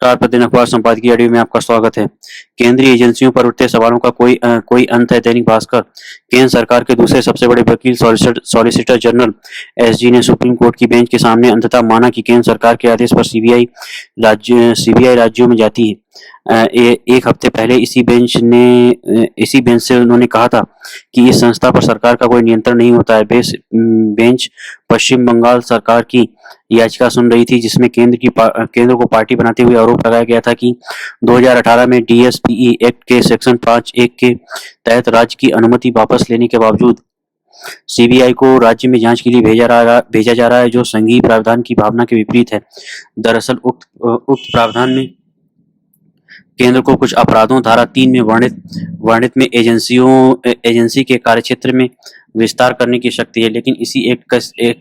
नमस्कार, प्रतिदिन अखबार संपादकीय ऑडियो में आपका स्वागत है। केंद्रीय एजेंसियों पर उठते सवालों का कोई अंत है। दैनिक भास्कर। केंद्र सरकार के दूसरे सबसे बड़े वकील सॉलिसिटर जनरल एसजी ने सुप्रीम कोर्ट की बेंच के सामने अंततः माना कि केंद्र सरकार के आदेश पर सीबीआई राज्यों में जाती है। एक हफ्ते पहले इसी बेंच से उन्होंने कहा था कि इस संस्था पर सरकार का कोई नियंत्रण नहीं होता है। बेंच पश्चिम बंगाल सरकार की याचिका सुन रही थी, जिसमें केंद्र को पार्टी बनाते हुए आरोप लगाया गया था कि 2018 में डीएसपीई एक्ट के सेक्शन 5(1) के तहत राज्य की अनुमति वापस लेने के बावजूद सीबीआई को राज्य में जांच के लिए भेजा जा रहा है, जो संघीय प्रावधान की भावना के विपरीत है। दरअसल उक्त प्रावधान में केंद्र को कुछ अपराधों धारा 3 में वर्णित में एजेंसी के कार्यक्षेत्र में विस्तार करने की शक्ति है, लेकिन इसी एक्ट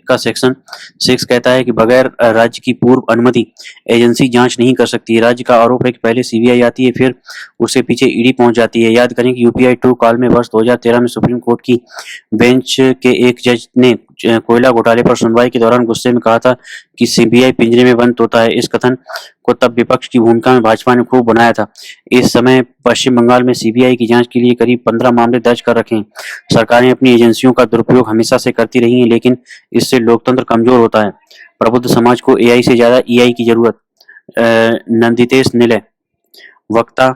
का सेक्शन 6 कहता है कि बगैर राज्य की पूर्व अनुमति एजेंसी जांच नहीं कर सकती। राज्य का आरोप है कि पहले सीबीआई आती है, फिर उससे पीछे ईडी पहुंच जाती है। याद करें कि यूपीआई 2 काल में वर्ष 2013 में सुप्रीम कोर्ट की बेंच के एक जज ने कोयला घोटाले पर सुनवाई के दौरान गुस्से में कहा था कि सीबीआई पिंजरे में बंद तोता है। इस कथन को तब विपक्ष की भूमिका में भाजपा ने खूब बनाया था। इस समय पश्चिम बंगाल में सीबीआई की जांच के लिए करीब 15 मामले दर्ज कर रखे हैं। सरकारें अपनी एजेंसियों का दुरुपयोग हमेशा से करती रही हैं, लेकिन इससे लोकतंत्र कमजोर होता है। प्रबुद्ध समाज को एआई से ज्यादा ईआई की जरूरत। नंदितेश निलय, वक्ता,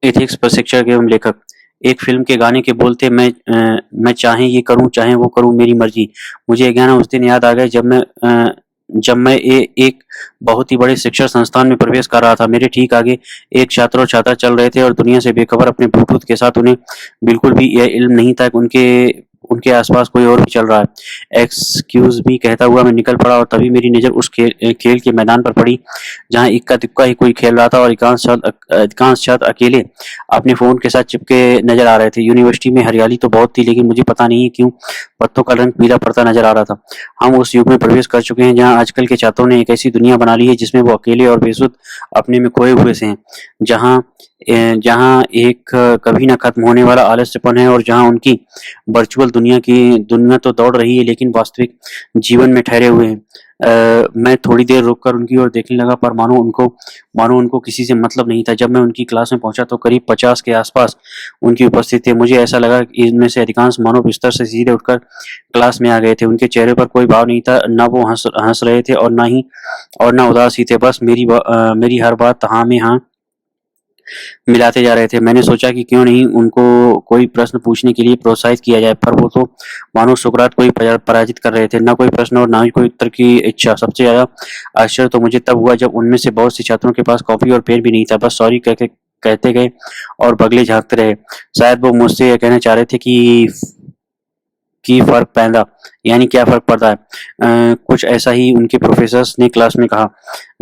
एथिक्स प्रशिक्षक एवं लेखक। एक फिल्म के गाने के बोल थे, मैं चाहे ये करूं चाहे वो करूं मेरी मर्जी। मुझे ये गाना उस दिन याद आ गया जब मैं एक बहुत ही बड़े शिक्षण संस्थान में प्रवेश कर रहा था। मेरे ठीक आगे एक छात्र और छात्रा चल रहे थे और दुनिया से बेखबर अपने ब्लूटूथ के साथ। उन्हें बिल्कुल भी यह इल्म नहीं था कि उनके आसपास कोई और भी चल रहा है। एक्सक्यूज मी कहता हुआ मैं निकल पड़ा और तभी मेरी नजर उस खेल के मैदान पर पड़ी जहां इक्का दुक्का ही कोई खेल रहा था और अधिकांश छात्र अकेले अपने फोन के साथ चिपके नजर आ रहे थे। यूनिवर्सिटी में हरियाली तो बहुत थी, लेकिन मुझे पता नहीं क्यों पत्तों का रंग पीला पड़ता नजर आ रहा था। हम उस युग में प्रवेश कर चुके हैं जहां आजकल के छात्रों ने एक ऐसी दुनिया बना ली है जिसमें वो अकेले और बेसुध अपने में खोए हुए से हैं, जहां एक कभी ना खत्म होने वाला आलस्यपन है और जहां उनकी वर्चुअल दुनिया तो दौड़ रही है, लेकिन वास्तविक जीवन में ठहरे हुए हैं। मैं थोड़ी देर रुककर उनकी ओर देखने लगा, पर मानो उनको किसी से मतलब नहीं था। जब मैं उनकी क्लास में पहुंचा तो करीब 50 के आसपास उनकी उपस्थिति थे। मुझे ऐसा लगा कि इनमें से अधिकांश मानो बिस्तर से सीधे उठकर क्लास में आ गए थे। उनके चेहरे पर कोई भाव नहीं था, न वो हंस रहे थे और ना उदास ही थे। बस मेरी हर बात हाँ में हाँ मिलाते जा रहे थे। मैंने सोचा कि क्यों नहीं उनको कोई प्रश्न पूछने के लिए प्रोत्साहित किया जाए, पर वो तो मानो सुकरात को ही पराजित कर रहे थे। न कोई प्रश्न और न ही कोई उत्तर की इच्छा। सबसे ज्यादा आश्चर्य तो मुझे तब हुआ जब उनमें से बहुत से छात्रों के पास कॉपी और पेन भी नहीं था। बस सॉरी कहते गए और बगले झांकते रहे। शायद वो मुझसे यह कहना चाह रहे थे कि फर्क पैदा, यानी क्या फर्क पड़ता है। कुछ ऐसा ही उनके प्रोफेसर्स ने क्लास में कहा,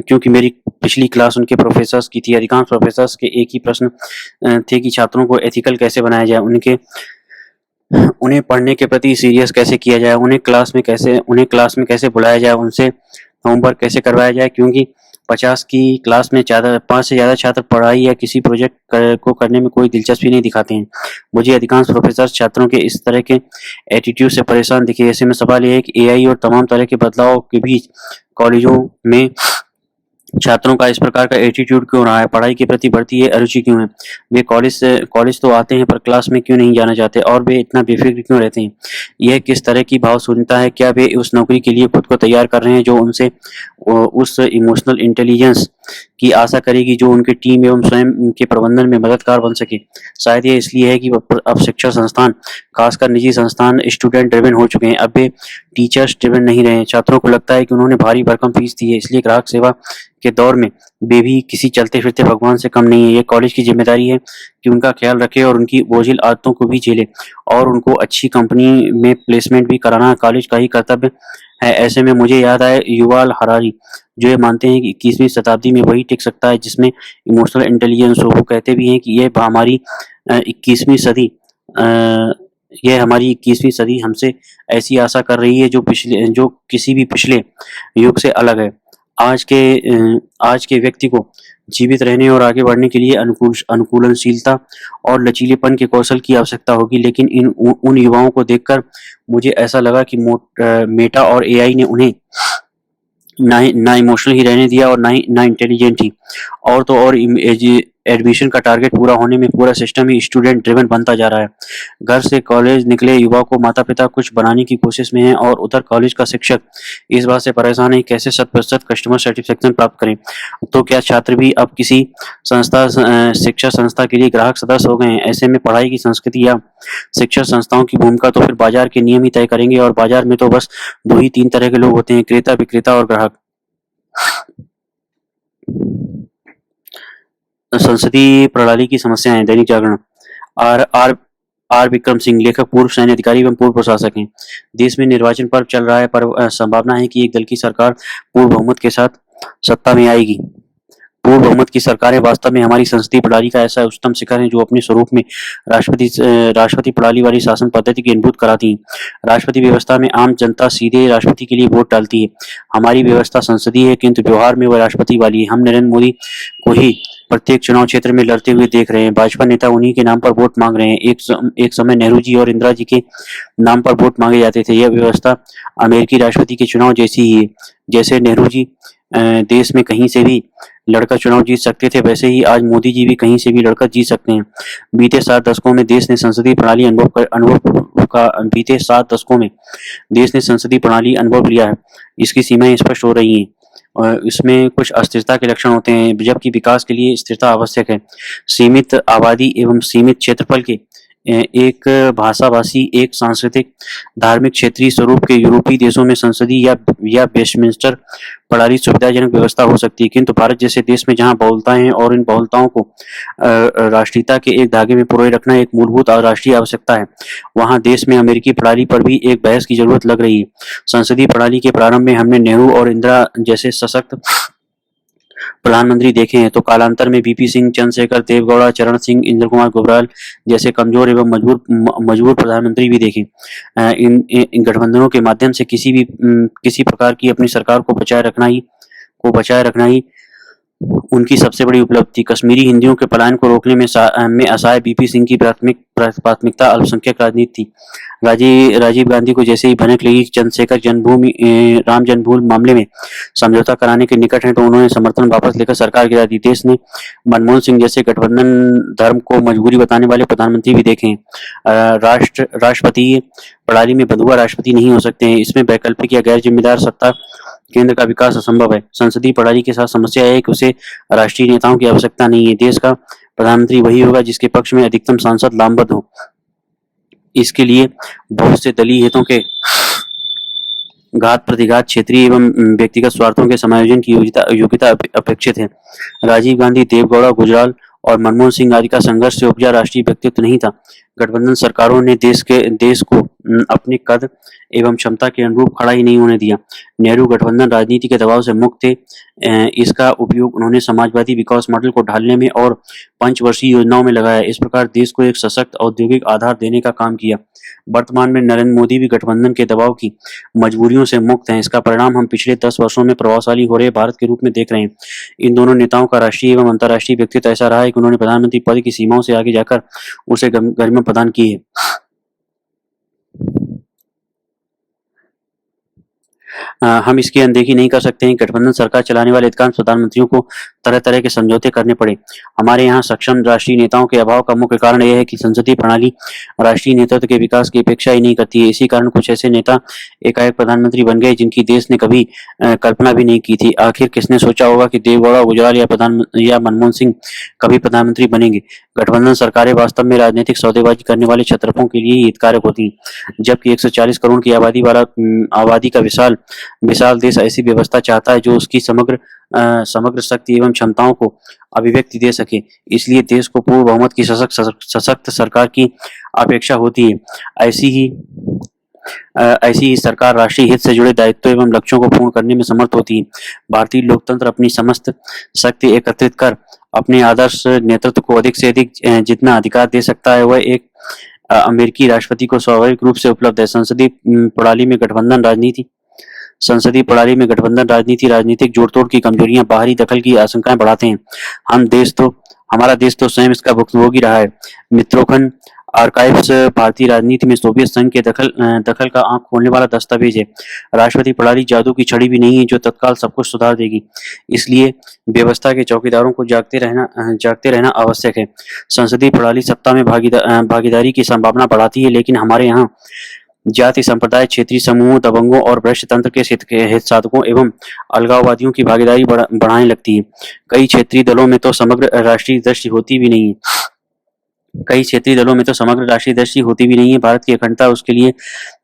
क्योंकि मेरी पिछली क्लास उनके प्रोफेसर्स की थी। अधिकांश प्रोफेसर्स के एक ही प्रश्न थे कि छात्रों को एथिकल कैसे बनाया जाए, उन्हें पढ़ने के प्रति सीरियस कैसे किया जाए, उन्हें क्लास में कैसे बुलाया जाए, उनसे होमवर्क कैसे करवाया जाए, क्योंकि 50 की क्लास में 5 से ज्यादा छात्र पढ़ाई या किसी प्रोजेक्ट को करने में कोई दिलचस्पी नहीं दिखाते हैं। मुझे अधिकांश प्रोफेसर छात्रों के इस तरह के एटीट्यूड से परेशान दिखे। ऐसे में सवाल यह है कि एआई और तमाम तरह के बदलाव के बीच कॉलेजों में छात्रों का इस प्रकार का एटीट्यूड क्यों रहा है? पढ़ाई के प्रति बढ़ती है अरुचि क्यों है? वे कॉलेज तो आते हैं, पर क्लास में क्यों नहीं जाना चाहते? और वे इतना बेफिक्र क्यों रहते हैं? यह किस तरह की भाव शून्यता है? क्या वे उस नौकरी के लिए खुद को तैयार कर रहे हैं जो उनसे उस इमोशनल इंटेलिजेंस की आशा करेगी जो उनके टीम एवं स्वयं के प्रबंधन में मददगार बन सके? शायद ये इसलिए है कि अब शिक्षा संस्थान, खासकर निजी संस्थान, स्टूडेंट ड्रिवन हो चुके हैं। अब वे टीचर्स ड्रिवन नहीं रहे। छात्रों को लगता है कि उन्होंने भारी भरकम फीस दी है, इसलिए ग्राहक सेवा के दौर में वे भी किसी चलते फिरते भगवान से कम नहीं है। ये कॉलेज की जिम्मेदारी है कि उनका ख्याल रखे और उनकी बोझिल आदतों को भी झेले, और उनको अच्छी कंपनी में प्लेसमेंट भी कराना कॉलेज का ही कर्तव्य है। ऐसे में मुझे याद आया युवाल हरारी, जो ये मानते हैं कि 21वीं शताब्दी में वही टिक सकता है जिसमें इमोशनल इंटेलिजेंस हो। वो कहते भी हैं कि इक्कीसवीं सदी यह हमारी 21वीं सदी हमसे ऐसी आशा कर रही है जो किसी भी पिछले युग से अलग है। आज के व्यक्ति को जीवित रहने और आगे बढ़ने के लिए अनुकूलनशीलता और लचीलेपन के कौशल की आवश्यकता होगी, लेकिन उन युवाओं को देखकर मुझे ऐसा लगा कि मेटा और एआई ने उन्हें ना इमोशनल ही रहने दिया और ना इंटेलिजेंट ही। और तो और एडमिशन का टारगेट पूरा होने में पूरा सिस्टम ही स्टूडेंट ड्रिवन बनता जा रहा है। घर से कॉलेज निकले युवा को माता पिता कुछ बनाने की कोशिश में हैं और उधर कॉलेज का शिक्षक इस बात से परेशान है कैसे 100% कस्टमर सेटिस्फेक्शन प्राप्त करें। तो क्या छात्र भी अब किसी शिक्षा संस्था के लिए ग्राहक सदस्य हो गए हैं। ऐसे में पढ़ाई की संस्कृति या शिक्षा संस्थाओं की भूमिका तो फिर बाजार के नियम ही तय करेंगे और बाजार में तो बस दो ही तीन तरह के लोग होते हैं, क्रेता विक्रेता और ग्राहक। संसदीय प्रणाली की समस्याएं, Dainik Jagran. R R R Vikram Singh, लेखक, पूर्व सैन्य अधिकारी एवं पूर्व प्रशासक हैं। देश में निर्वाचन पर्व चल रहा है पर संभावना है कि एक दल की सरकार पूर्ण बहुमत के साथ सत्ता में आएगी। पूर्ण बहुमत की सरकारें वास्तव में हमारी संसदीय प्रणाली का ऐसा उच्चतम शिखर है जो अपने स्वरूप में राष्ट्रपति प्रणाली वाली शासन पद्धति की अनुभूत कराती है। राष्ट्रपति व्यवस्था में आम जनता सीधे राष्ट्रपति के लिए वोट डालती है। हमारी व्यवस्था संसदीय है किंतु व्यवहार में वह राष्ट्रपति वाली है। हम नरेंद्र मोदी को ही प्रत्येक चुनाव क्षेत्र में लड़ते हुए देख रहे हैं। भाजपा नेता उन्हीं के नाम पर वोट मांग रहे हैं। एक समय नेहरू जी और इंदिरा जी के नाम पर वोट मांगे जाते थे। यह व्यवस्था अमेरिकी राष्ट्रपति के चुनाव जैसी ही है। जैसे नेहरू जी देश में कहीं से भी लड़कर चुनाव जीत सकते थे वैसे ही आज मोदी जी भी कहीं से भी लड़कर जीत सकते हैं। बीते 7 दशकों में देश ने संसदीय प्रणाली अनुभव लिया है। इसकी सीमाएं स्पष्ट हो रही हैं और इसमें कुछ अस्थिरता के लक्षण होते हैं जबकि विकास के लिए स्थिरता आवश्यक है। सीमित आबादी एवं सीमित क्षेत्रफल के एक भाषाभाषी, एक सांस्कृतिक, धार्मिक, क्षेत्रीय स्वरूप के यूरोपीय देशों में संसदीय या वेस्टमिंस्टर प्रणाली सुविधाजनक व्यवस्था हो सकती है किंतु भारत जैसे देश में जहां बहुलताएं हैं और इन बहुलताओं को राष्ट्रीयता के एक धागे में पिरोए रखना एक मूलभूत राष्ट्रीय आवश्यकता है, वहां देश में अमेरिकी प्रणाली पर भी एक बहस की जरूरत लग रही है। संसदीय प्रणाली के प्रारंभ में हमने नेहरू और इंदिरा जैसे सशक्त प्रधानमंत्री देखे हैं तो कालांतर में बीपी सिंह, चंद्रशेखर, देवगौड़ा, चरण सिंह, इंद्र कुमार गुजराल जैसे कमजोर एवं मजबूर प्रधानमंत्री भी देखे। इन गठबंधनों के माध्यम से किसी प्रकार की अपनी सरकार को बचाए रखना ही उनकी सबसे बड़ी उपलब्धि। कश्मीरी हिंदियों के पलायन को रोकने में असहाय बीपी सिंह की प्राथमिकता अल्पसंख्यक राजनीति थी। राजीव गांधी को जैसे ही भनक लगी चंद्रशेखर राम जन्मभूमि मामले में समझौता कराने के निकट है तो उन्होंने समर्थन वापस लेकर सरकार गिरा दी। देश ने मनमोहन सिंह जैसे गठबंधन धर्म को मजबूरी बताने वाले प्रधानमंत्री भी देखे हैं। राष्ट्रपति प्रणाली में बंधुआ राष्ट्रपति नहीं हो सकते हैं। इसमें वैकल्पिक या गैर जिम्मेदार सत्ता केंद्र का विकास असंभव है। संसदीय प्रणाली के साथ समस्या है कि उसे राष्ट्रीय नेताओं की आवश्यकता नहीं है। देश का प्रधानमंत्री वही होगा जिसके पक्ष में अधिकतम सांसद लामबद्ध हो। इसके लिए बहुत से दलीय हितों के घात प्रतिघात, क्षेत्रीय एवं व्यक्तिगत स्वार्थों के समायोजन की योग्यता अपेक्षित है। राजीव गांधी, देवगौड़ा, गुजराल और मनमोहन सिंह आदि का संघर्ष से उपजा राष्ट्रीय व्यक्तित्व नहीं था। गठबंधन सरकारों ने देश को अपने कद एवं क्षमता के अनुरूप खड़ा ही नहीं होने दिया। नेहरू गठबंधन राजनीति के दबाव से मुक्त थे। इसका उपयोग उन्होंने समाजवादी विकास मॉडल को ढालने में और पंचवर्षीय योजनाओं में लगाया। इस प्रकार देश को एक सशक्त औद्योगिक आधार देने का काम किया। वर्तमान में नरेंद्र मोदी भी गठबंधन के दबाव की मजबूरियों से मुक्त हैं। इसका परिणाम हम पिछले 10 वर्षों में प्रभावशाली हो रहे भारत के रूप में देख रहे हैं। इन दोनों नेताओं का राष्ट्रीय एवं अंतर्राष्ट्रीय व्यक्तित्व ऐसा रहा है कि उन्होंने प्रधानमंत्री पद की सीमाओं से आगे जाकर उसे गरिमा प्रदान की है। हम इसकी अनदेखी नहीं कर सकते हैं। गठबंधन सरकार चलाने वाले अधिकांश प्रधानमंत्रियों को तरह तरह के समझौते करने पड़े। हमारे यहाँ सक्षम राष्ट्रीय नेताओं के अभाव का मुख्य कारण यह है कि संसदीय प्रणाली राष्ट्रीय नेतृत्व के विकास की अपेक्षा ही नहीं करती है। इसी कारण कुछ ऐसे नेता एकाएक प्रधानमंत्री बन गए जिनकी देश ने कभी कल्पना भी नहीं की थी। आखिर किसने सोचा होगा कि देवगौड़ा, गुजराल या मनमोहन सिंह कभी प्रधानमंत्री बनेंगे। गठबंधन सरकारें वास्तव में राजनीतिक सौदेबाजी करने वाले छत्रपों के लिए ही हितकारक होती हैं। जबकि 140 करोड़ की आबादी का विशाल देश ऐसी व्यवस्था चाहता है जो उसकी समग्र शक्ति एवं क्षमताओं को अभिव्यक्ति दे सके। इसलिए देश को पूर्ण बहुमत की सशक्त सरकार की अपेक्षा होती है। ऐसी ही सरकार राष्ट्रीय हित से जुड़े दायित्व एवं लक्ष्यों को पूर्ण करने में समर्थ होती है। भारतीय लोकतंत्र अपनी समस्त शक्ति एकत्रित कर अपने आदर्श नेतृत्व को अधिक से अधिक जितना अधिकार दे सकता है वह एक अमेरिकी राष्ट्रपति को स्वाभाविक रूप से उपलब्ध है। संसदीय प्रणाली में गठबंधन राजनीति राजनीतिक जोड़तोड़ की कमजोरियां, बाहरी दखल की आशंकाएं बढ़ाते हैं। हमारा देश तो स्वयं इसका भुक्तभोगी रहा है। मित्रोखंड आर्काइव्स भारतीय राजनीति में सोवियत संघ के दखल का आंख खोलने वाला दस्तावेज है। राष्ट्रपति प्रणाली जादू की छड़ी भी नहीं है जो तत्काल सब कुछ सुधार देगी। इसलिए व्यवस्था के चौकीदारों को जागते रहना आवश्यक है। संसदीय प्रणाली सत्ता में भागीदारी की संभावना बढ़ाती है, लेकिन हमारे यहाँ जाति संप्रदाय, क्षेत्रीय समूहों, दबंगों और भ्रष्ट तंत्र के हित साधकों एवं अलगाववादियों की भागीदारी बढ़ाने लगती है। कई क्षेत्रीय दलों में तो समग्र राष्ट्रीय दृष्टि होती भी नहीं है। भारत की अखंडता उसके लिए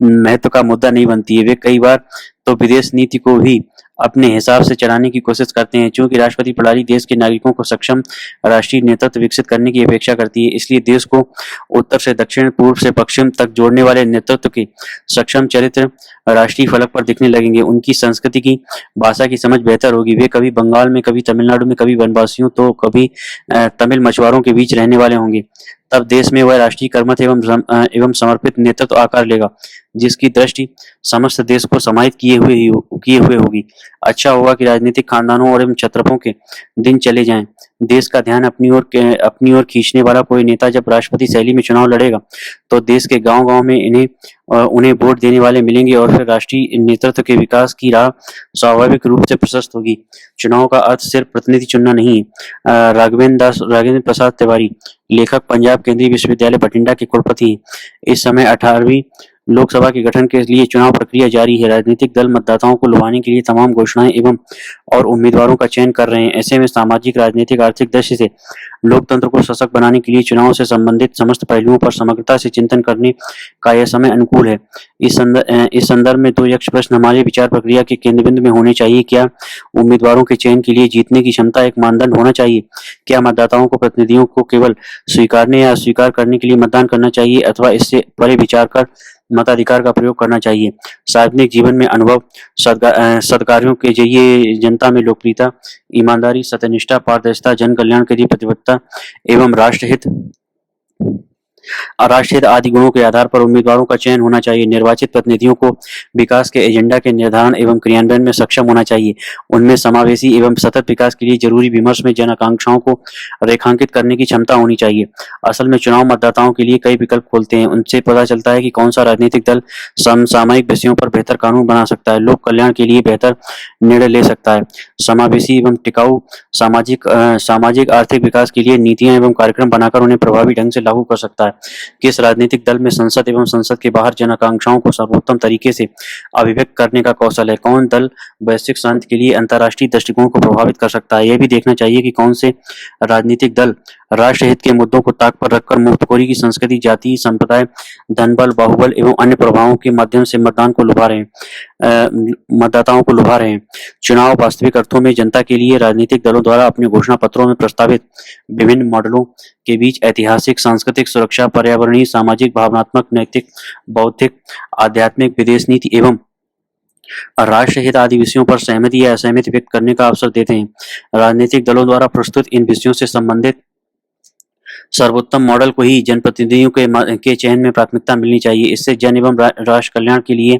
महत्व का मुद्दा नहीं बनती है। वे कई बार तो विदेश नीति को भी अपने हिसाब से चलाने की कोशिश करते हैं। चूंकि राष्ट्रपति प्रणाली देश के नागरिकों को सक्षम राष्ट्रीय नेतृत्व विकसित करने की अपेक्षा करती है, इसलिए देश को उत्तर से दक्षिण, पूर्व से पश्चिम तक जोड़ने वाले नेतृत्व के सक्षम चरित्र राष्ट्रीय फलक पर दिखने लगेंगे। उनकी संस्कृति की, भाषा की समझ बेहतर होगी। वे कभी बंगाल में, कभी तमिलनाडु में, कभी वनवासियों तो कभी तमिल मछुआरों के बीच रहने वाले होंगे। तब देश में वह राष्ट्रीय कर्मठ एवं समर्पित नेतृत्व आकार लेगा जिसकी दृष्टि समस्त देश को समाहित किए हुए होगी। अच्छा होगा कि राजनीतिक खानदानों और एवं छत्रपों के दिन चले जाएं। देश का ध्यान अपनी ओर खींचने वाला कोई नेता जब राष्ट्रपति शैली में चुनाव लड़ेगा तो देश के गांव-गांव में उन्हें वोट देने वाले मिलेंगे और फिर राष्ट्रीय नेतृत्व के विकास की राह स्वाभाविक रूप से प्रशस्त होगी। चुनाव का अर्थ सिर्फ प्रतिनिधि चुनना नहीं है। राघवेंद्र प्रसाद तिवारी, लेखक, पंजाब केंद्रीय विश्वविद्यालय बठिंडा के कुलपति हैं। इस समय 18वीं लोकसभा के गठन के लिए चुनाव प्रक्रिया जारी है। राजनीतिक दल मतदाताओं को लुभाने के लिए तमाम घोषणाएं एवं और उम्मीदवारों का चयन कर रहे हैं। ऐसे में सामाजिक, राजनीतिक, आर्थिक दृष्टि से लोकतंत्र को सशक्त बनाने के लिए चुनाव से संबंधित समस्त पहलुओं पर समग्रता से चिंतन करने का यह समय अनुकूल है। इस संदर्भ में 2 यक्ष प्रश्न हमारे विचार प्रक्रिया के केंद्र बिंदु में होने चाहिए। क्या उम्मीदवारों के चयन के लिए जीतने की क्षमता एक मानदंड होना चाहिए? क्या मतदाताओं को प्रतिनिधियों को केवल स्वीकारने या अस्वीकार करने के लिए मतदान करना चाहिए अथवा इससे परे विचार कर मताधिकार का प्रयोग करना चाहिए? सार्वजनिक जीवन में अनुभव, सद्कार्यों के जरिए जनता में लोकप्रियता, ईमानदारी, सत्यनिष्ठा, पारदर्शिता, जन कल्याण के लिए प्रतिबद्धता एवं राष्ट्रहित आदि गुणों के आधार पर उम्मीदवारों का चयन होना चाहिए। निर्वाचित प्रतिनिधियों को विकास के एजेंडा के निर्धारण एवं क्रियान्वयन में सक्षम होना चाहिए। उनमें समावेशी एवं सतत विकास के लिए जरूरी विमर्श में जन आकांक्षाओं को रेखांकित करने की क्षमता होनी चाहिए। असल में चुनाव मतदाताओं के लिए कई विकल्प खोलते हैं। उनसे पता चलता है कि कौन सा राजनीतिक दल समसामयिक विषयों पर बेहतर कानून बना सकता है, लोक कल्याण के लिए बेहतर निर्णय ले सकता है, समावेशी एवं टिकाऊ सामाजिक आर्थिक विकास के लिए नीतियां एवं कार्यक्रम बनाकर उन्हें प्रभावी ढंग से लागू कर सकता है। किस राजनीतिक दल में संसद एवं संसद के बाहर जन आकांक्षाओं को सर्वोत्तम तरीके से अभिव्यक्त करने का कौशल है? कौन दल वैश्विक शांति के लिए अंतर्राष्ट्रीय दृष्टिकोण को प्रभावित कर सकता है? यह भी देखना चाहिए कि कौन से राजनीतिक दल राष्ट्रहित के मुद्दों को ताक पर रखकर मुफ्तखोरी की संस्कृति, जाति, संप्रदाय, धनबल, बाहुबल एवं अन्य प्रभावों के माध्यम से मतदाताओं को लुभा रहे हैं। चुनाव वास्तविक अर्थों में जनता के लिए राजनीतिक दलों द्वारा अपने घोषणा पत्रों में प्रस्तावित विभिन्न मॉडलों के बीच ऐतिहासिक, सांस्कृतिक, सुरक्षा, पर्यावरणीय, सामाजिक, भावनात्मक, नैतिक, बौद्धिक, आध्यात्मिक, विदेश नीति एवं राष्ट्रहित आदि विषयों पर सहमति या असहमति व्यक्त करने का अवसर देते हैं। राजनीतिक दलों द्वारा प्रस्तुत इन विषयों से संबंधित सर्वोत्तम मॉडल को ही जनप्रतिनिधियों के चयन में प्राथमिकता मिलनी चाहिए। इससे जन एवं राष्ट्र कल्याण के लिए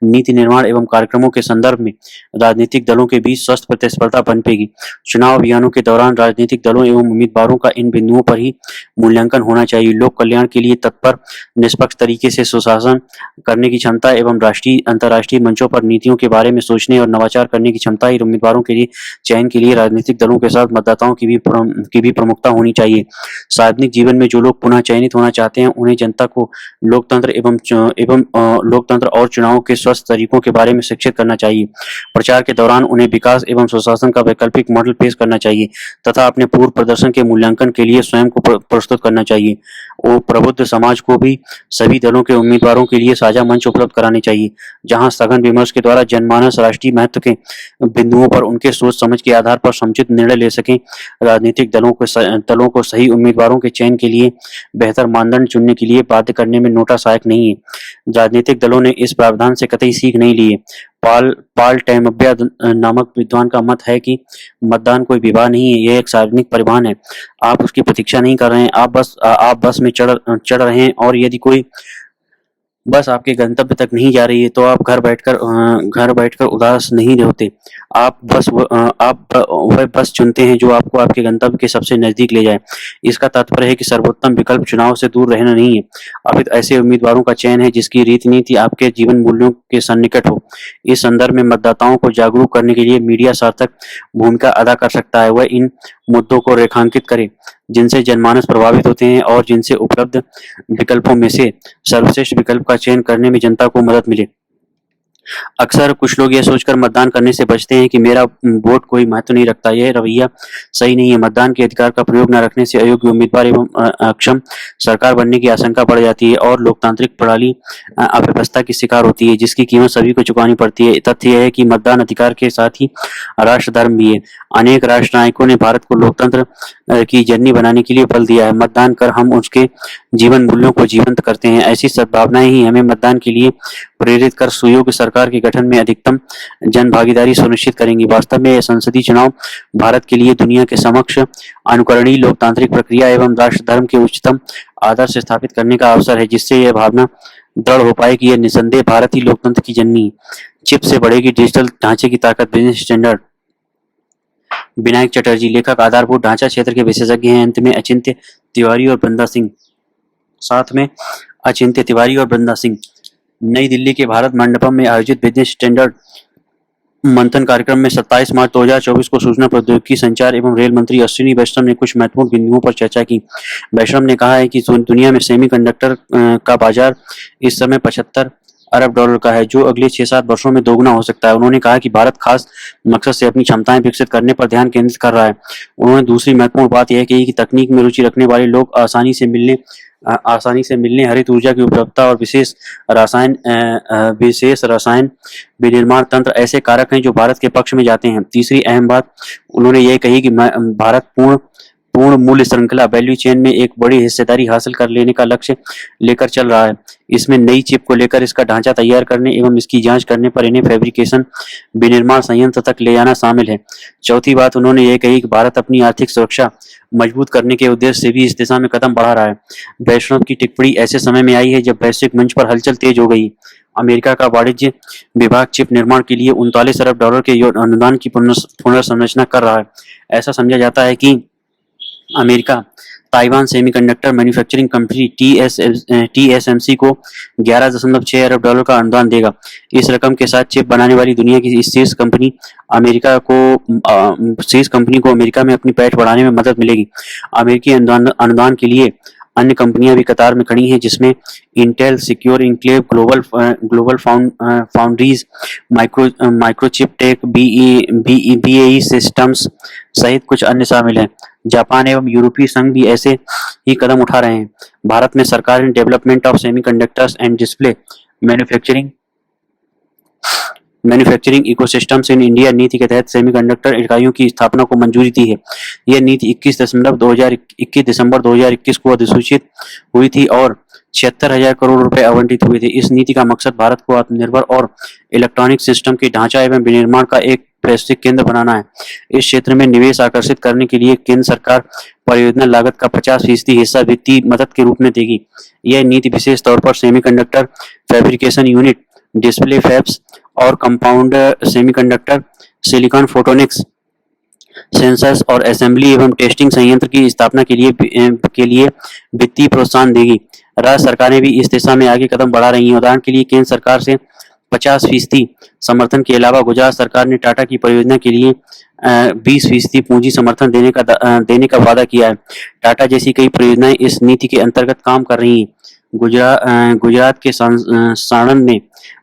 नीति निर्माण एवं कार्यक्रमों के संदर्भ में राजनीतिक दलों के बीच स्वस्थ प्रतिस्पर्धा पनपेगी। चुनाव अभियानों के दौरान राजनीतिक दलों एवं उम्मीदवारों का इन बिंदुओं पर ही मूल्यांकन होना चाहिए। लोक कल्याण के लिए तत्पर, निष्पक्ष तरीके से सुशासन करने की क्षमता एवं राष्ट्रीय, अंतर्राष्ट्रीय मंचों पर नीतियों के बारे में सोचने और नवाचार करने की क्षमता ही उम्मीदवारों के लिए चयन के लिए राजनीतिक दलों के साथ मतदाताओं की भी प्रमुखता होनी चाहिए। सार्वजनिक जीवन में जो लोग पुनः चयनित होना चाहते हैं उन्हें जनता को लोकतंत्र और चुनावों के स्वस्थ तरीकों के बारे में शिक्षित करना चाहिए। प्रचार के दौरान उन्हें विकास एवं सुशासन का वैकल्पिक मॉडल पेश करना चाहिए तथा अपने पूर्व प्रदर्शन के मूल्यांकन के लिए स्वयं को प्रस्तुत करना चाहिए। और प्रबुद्ध समाज को भी सभी दलों के उम्मीदवारों के लिए साझा मंच उपलब्ध कराने चाहिए, जहां सघन विमर्श के द्वारा जनमानस राष्ट्रीय महत्व के बिंदुओं पर उनके सोच समझ के आधार पर समुचित निर्णय ले सकें। राजनीतिक दलों को सही उम्मीदवारों के चयन के लिए बेहतर मानदंड चुनने के लिए बाध्य करने में नोटा सहायक नहीं है। राजनीतिक दलों ने इस प्रावधान से कतई सीख नहीं ली है। पाल टैमब्या नामक विद्वान का मत है कि मतदान कोई विवाह नहीं है, यह एक सार्वजनिक परिवहन है। आप उसकी प्रतीक्षा नहीं कर रहे हैं, आप बस में चढ़ रहे हैं और यदि कोई बस आपके गंतव्य तक नहीं जा रही है तो आप घर बैठकर उदास नहीं होते। आप वह बस चुनते हैं जो आपको आपके गंतव्य के सबसे नजदीक ले जाए। इसका तात्पर्य है कि सर्वोत्तम विकल्प चुनाव से दूर रहना नहीं है, अपितु ऐसे उम्मीदवारों का चयन है जिसकी रीति नीति आपके जीवन मूल्यों के सन्निकट हो। इस संदर्भ में मतदाताओं को जागरूक करने के लिए मीडिया सार्थक भूमिका अदा कर सकता है। वह इन मुद्दों को रेखांकित करे जिनसे जनमानस प्रभावित होते हैं और जिनसे उपलब्ध विकल्पों में से सर्वश्रेष्ठ विकल्प का चयन करने में जनता को मदद मिले। अक्सर कुछ लोग यह सोचकर मतदान करने से बचते हैं कि मेरा वोट कोई महत्व नहीं रखता। यह रवैया सही नहीं है। मतदान के अधिकार का प्रयोग न रखने से अयोग्य उम्मीदवार एवं अक्षम सरकार बनने की आशंका बढ़ जाती है और लोकतांत्रिक प्रणाली अव्यवस्था की शिकार होती है, जिसकी कीमत सभी को चुकानी पड़ती है। तथ्य यह है कि मतदान अधिकार के साथ ही राष्ट्र धर्म भी है। अनेक राष्ट्र नायकों ने भारत को लोकतंत्र की जननी बनाने के लिए बल दिया है। मतदान कर हम उसके जीवन मूल्यों को जीवंत करते हैं। ऐसी सद्भावनाएं ही हमें मतदान के लिए प्रेरित कर सुयोग्य सरकार के गठन में अधिकतम जन भागीदारी सुनिश्चित करेंगी। वास्तव में यह संसदीय चुनाव भारत के लिए दुनिया के समक्ष अनुकरणीय लोकतांत्रिक प्रक्रिया एवं राष्ट्र धर्म के उच्चतम आदर्श स्थापित करने का अवसर है, जिससे यह भावना दृढ़ हो पाए कि यह निसंदेह भारत ही लोकतंत्र की जननी है। चिप से बढ़ेगी डिजिटल ढांचे की ताकत, बिजनेस स्टैंडर्ड। विनायक चटर्जी, लेखक, आधारभूत ढांचा क्षेत्र के विशेषज्ञ हैं। अंत में अचिंत्य तिवारी और वृंदा सिंह। साथ में अचिंत्य तिवारी और वृंदा सिंह। नई दिल्ली के भारत मंडपम में आयोजित बिजनेस स्टैंडर्ड मंथन कार्यक्रम में 27 मार्च 2024 को सूचना प्रौद्योगिकी, संचार एवं रेल मंत्री अश्विनी वैष्णव ने कुछ महत्वपूर्ण बिंदुओं पर चर्चा की। वैष्णव ने कहा है कि दुनिया में सेमीकंडक्टर का बाजार इस समय 75 अरब डॉलर का है, जो अगले 6-7 वर्षों में दोगुना हो सकता है। उन्होंने कहा कि भारत खास मकसद से अपनी क्षमताएं विकसित करने पर ध्यान केंद्रित कर रहा है। उन्होंने दूसरी महत्वपूर्ण बात यह कही कि तकनीक में रुचि रखने वाले लोग आसानी से मिलने हरित ऊर्जा की उपलब्धता और विशेष रसायन विनिर्माण तंत्र ऐसे कारक हैं जो भारत के पक्ष में जाते हैं। तीसरी अहम बात उन्होंने ये कही कि भारत पूर्ण मूल्य श्रृंखला वैल्यू चेन में एक बड़ी हिस्सेदारी हासिल कर लेने का लक्ष्य लेकर चल रहा है। इसमें नई चिप को लेकर इसका ढांचा तैयार करने एवं इसकी जांच करने पर इन्हें फैब्रिकेशन विनिर्माण संयंत्र तक ले जाना शामिल है। चौथी बात उन्होंने ये कही कि भारत अपनी आर्थिक सुरक्षा मजबूत करने के उद्देश्य से भी इस दिशा में कदम बढ़ा रहा है। वैष्णव की टिप्पणी ऐसे समय में आई है जब वैश्विक मंच पर हलचल तेज हो गई। अमेरिका का वाणिज्य विभाग चिप निर्माण के लिए 39 अरब डॉलर के अनुदान की पुनर्संरचना कर रहा है। ऐसा समझा जाता है कि America Taiwan semiconductor manufacturing company TSMC को 11.6 अरब डॉलर का अनुदान देगा। इस रकम के साथ चिप बनाने वाली दुनिया की इस शीर्ष कंपनी को अमेरिका में अपनी पैठ बढ़ाने में मदद मिलेगी। अमेरिकी अनुदान के लिए अन्य कंपनियां भी कतार में खड़ी हैं, जिसमें Intel, Secure Enclave, Global Foundries, Microchip Tech, BAE systems सहित कुछ अन्य शामिल हैं। जापान एवं यूरोपीय संघ भी ऐसे ही कदम उठा रहे हैं। भारत में सरकार ने development of semiconductors and display manufacturing ecosystems in India नीति के तहत सेमीकंडक्टर इकाइयों की स्थापना को मंजूरी दी है। यह नीति 21 दिसंबर 2021 को अधिसूचित हुई थी और 76,000 करोड़ रुपए आवंटित हुए थे। इस नीति का मकसद भारत को आत्मनिर्भर और इलेक्ट्रॉनिक सिस्टम के ढांचा एवं विनिर्माण का एक वैश्विक केंद्र बनाना है। इस क्षेत्र में निवेश आकर्षित करने के लिए केंद्र सरकार परियोजना लागत का 50% हिस्सा वित्तीय मदद के रूप में देगी। यह नीति विशेष तौर पर semiconductor fabrication unit, display fabs और compound semiconductor, silicon photonics, sensors और असेंबली एवं टेस्टिंग संयंत्र की स्थापना के लिए वित्तीय प्रोत्साहन देगी। राज्य सरकारें भी इस दिशा में आगे कदम बढ़ा रही हैं। उदाहरण के लिए केंद्र सरकार से 50% समर्थन के अलावा गुजरात सरकार ने टाटा की परियोजना के लिए 20% पूंजी समर्थन देने का वादा किया है। टाटा जैसी कई परियोजनाएं इस नीति के अंतर्गत काम कर रही हैं। गुजरात के साणंद में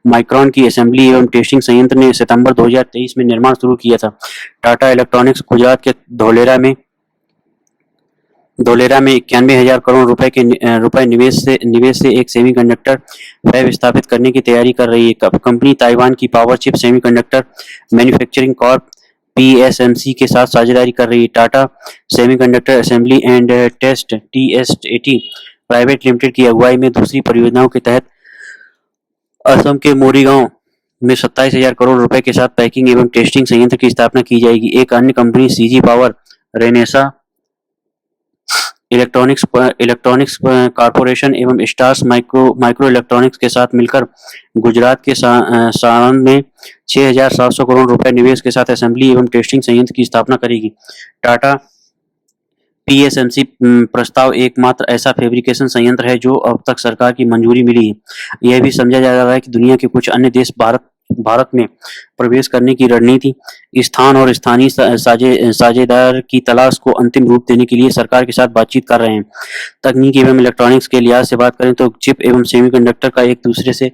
माइक्रॉन की असेंबली एवं टेस्टिंग संयंत्र ने सितंबर 2023 में निर्माण शुरू किया था। टाटा इलेक्ट्रॉनिक्स गुजरात के धोलेरा में 91,000 करोड़ रुपए निवेश से एक सेमीकंडक्टर फैब स्थापित करने की तैयारी कर रही है। कंपनी ताइवान की power chip semiconductor manufacturing corp PSMC के साथ साझेदारी कर रही है। Tata semiconductor assembly and test TSAT private limited की अगुवाई में दूसरी परियोजनाओं के तहत असम के मोरीगांव में 27,000 करोड़ रुपए के साथ पैकिंग एवं टेस्टिंग संयंत्र की स्थापना की जाएगी। एक अन्य company CG power Renaissance electronics corporation एवं स्टार्स माइक्रो इलेक्ट्रॉनिक्स के साथ मिलकर गुजरात के साणंद में 6,700 करोड़ रुपए निवेश के साथ असेंबली एवं टेस्टिंग संयंत्र की स्थापना करेगी। टाटा पीएसएमसी प्रस्ताव एकमात्र ऐसा फैब्रिकेशन संयंत्र है जो अब तक सरकार की मंजूरी मिली है। यह भी समझा जा रहा है कि दुनिया के कुछ अन्य देश भारत में प्रवेश करने की रणनीति, स्थान और स्थानीय साझेदार की तलाश को अंतिम रूप देने के लिए सरकार के साथ बातचीत कर रहे हैं। तकनीक एवं इलेक्ट्रॉनिक्स के लिहाज से बात करें तो चिप एवं सेमीकंडक्टर का एक दूसरे से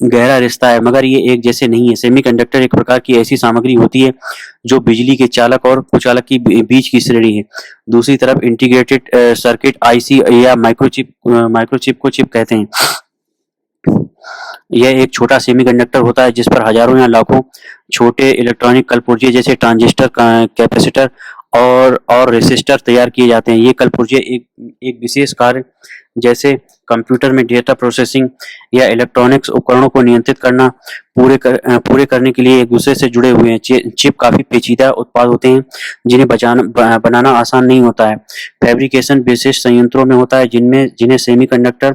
गहरा रिश्ता है, मगर ये एक जैसे नहीं है। सेमीकंडक्टर एक प्रकार की ऐसी सामग्री होती है जो बिजली के चालक और कुचालक की बीच की श्रेणी है। दूसरी तरफ इंटीग्रेटेड सर्किट आईसी या माइक्रोचिप को चिप कहते हैं। यह एक छोटा सेमीकंडक्टर होता है जिस पर हजारों या लाखों छोटे इलेक्ट्रॉनिक कलपुर्जे जैसे ट्रांजिस्टर, कैपेसिटर और रेसिस्टर तैयार किए जाते हैं। ये कलपुर्जे एक विशेष कार्य जैसे कंप्यूटर में डेटा प्रोसेसिंग या इलेक्ट्रॉनिक्स उपकरणों को नियंत्रित करना पूरे करने के लिए एक दूसरे से जुड़े हुए हैं। चिप काफी पेचीदा उत्पाद होते हैं जिन्हें बनाना आसान नहीं होता है। फैब्रिकेशन विशेष संयंत्रों में होता है जिन्हें सेमीकंडक्टर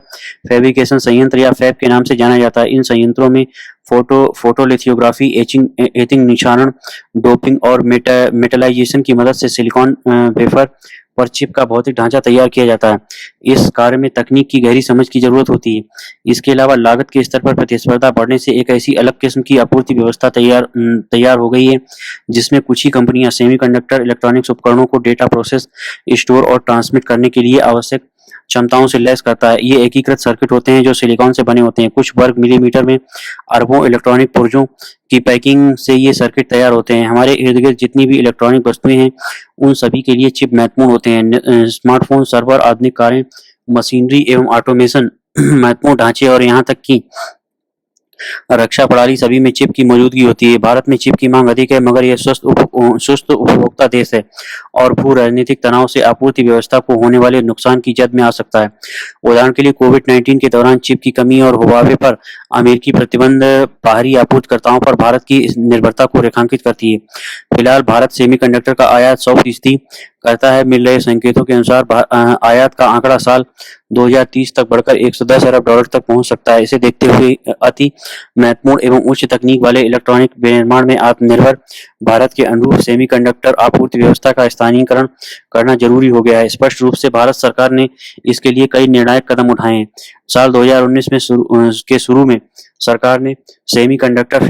फैब्रिकेशन संयंत्र या फैब के नाम से जाना जाता है। इन संयंत्रों में फोटोलिथोग्राफी, एचिंग, निशान, डोपिंग और मेटलाइजेशन की मदद से सिलिकॉन वेफर पर चिप का भौतिक ढांचा तैयार किया जाता है। इस कार्य में तकनीक की गहरी समझ की जरूरत होती है। इसके अलावा लागत के स्तर पर प्रतिस्पर्धा बढ़ने से एक ऐसी अलग किस्म की आपूर्ति व्यवस्था तैयार हो गई है जिसमें कुछ ही कंपनियां सेमीकंडक्टर इलेक्ट्रॉनिक्स उपकरणों को डेटा प्रोसेस, स्टोर और ट्रांसमिट करने के लिए आवश्यक क्षमताओं से लैस करता है। ये एकीकृत सर्किट होते हैं जो सिलिकॉन से बने होते हैं। कुछ वर्ग मिलीमीटर में अरबों इलेक्ट्रॉनिक पुर्जों की पैकिंग से ये सर्किट तैयार होते हैं। हमारे इर्द गिर्द जितनी भी इलेक्ट्रॉनिक वस्तुएं हैं उन सभी के लिए चिप महत्वपूर्ण होते हैं। स्मार्टफोन, सर्वर, आधुनिक कारें, मशीनरी एवं ऑटोमेशन, महत्वपूर्ण ढांचे और यहाँ तक कि रक्षा प्रणाली सभी में चिप की मौजूदगी होती है। भारत में चिप की मांग अधिक है मगर यह सुस्त उपभोक्ता देश है और भू राजनीतिक तनाव से आपूर्ति व्यवस्था को होने वाले नुकसान की जद में आ सकता है। उदाहरण के लिए कोविड-19 के दौरान चिप की कमी और हुवावे पर अमेरिकी प्रतिबंध बाहरी आपूर्तिकर्ताओं पर भारत की निर्भरता को रेखांकित करती है। फिलहाल भारत सेमीकंडक्टर का आयात 100% करता है। मिल रहे संकेतों के अनुसार आयात का आंकड़ा साल 2030 तक बढ़कर 110 अरब डॉलर तक पहुंच सकता है। इसे देखते हुए अति महत्वपूर्ण एवं उच्च तकनीक वाले इलेक्ट्रॉनिक विनिर्माण में आत्मनिर्भर भारत के अनुरूप सेमीकंडक्टर आपूर्ति व्यवस्था का स्थानीयकरण करना जरूरी हो गया है। स्पष्ट रूप से भारत सरकार ने इसके लिए कई निर्णायक कदम उठाए हैं। साल 2019 में शुरू में सरकार ने सेमीकंडक्टर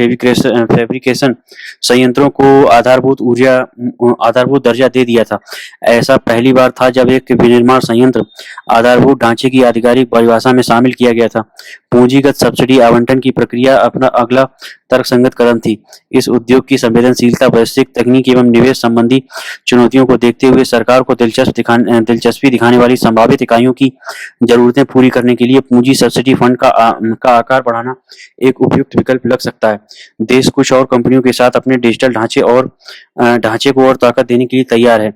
फैब्रिकेशन संयंत्रों को आधारभूत दर्जा दे दिया था। ऐसा पहली बार था जब एक विनिर्माण संयंत्र आधारभूत ढांचे की आधिकारिक परिभाषा में शामिल किया गया था। पूंजीगत सब्सिडी आवंटन की प्रक्रिया अपना अगला तर्कसंगत कदम थी। इस उद्योग की संवेदनशीलता, वैश्विक तकनीक एवं निवेश संबंधी चुनौतियों को देखते हुए सरकार को दिलचस्पी दिखाने वाली संभावित इकाइयों की जरूरतें पूरी करने के लिए पूंजी सब्सिडी फंड का आकार बढ़ाना एक उपयुक्त विकल्प लग सकता है। देश कुछ और कंपनियों के साथ अपने डिजिटल ढांचे को और ताकत देने के लिए तैयार है।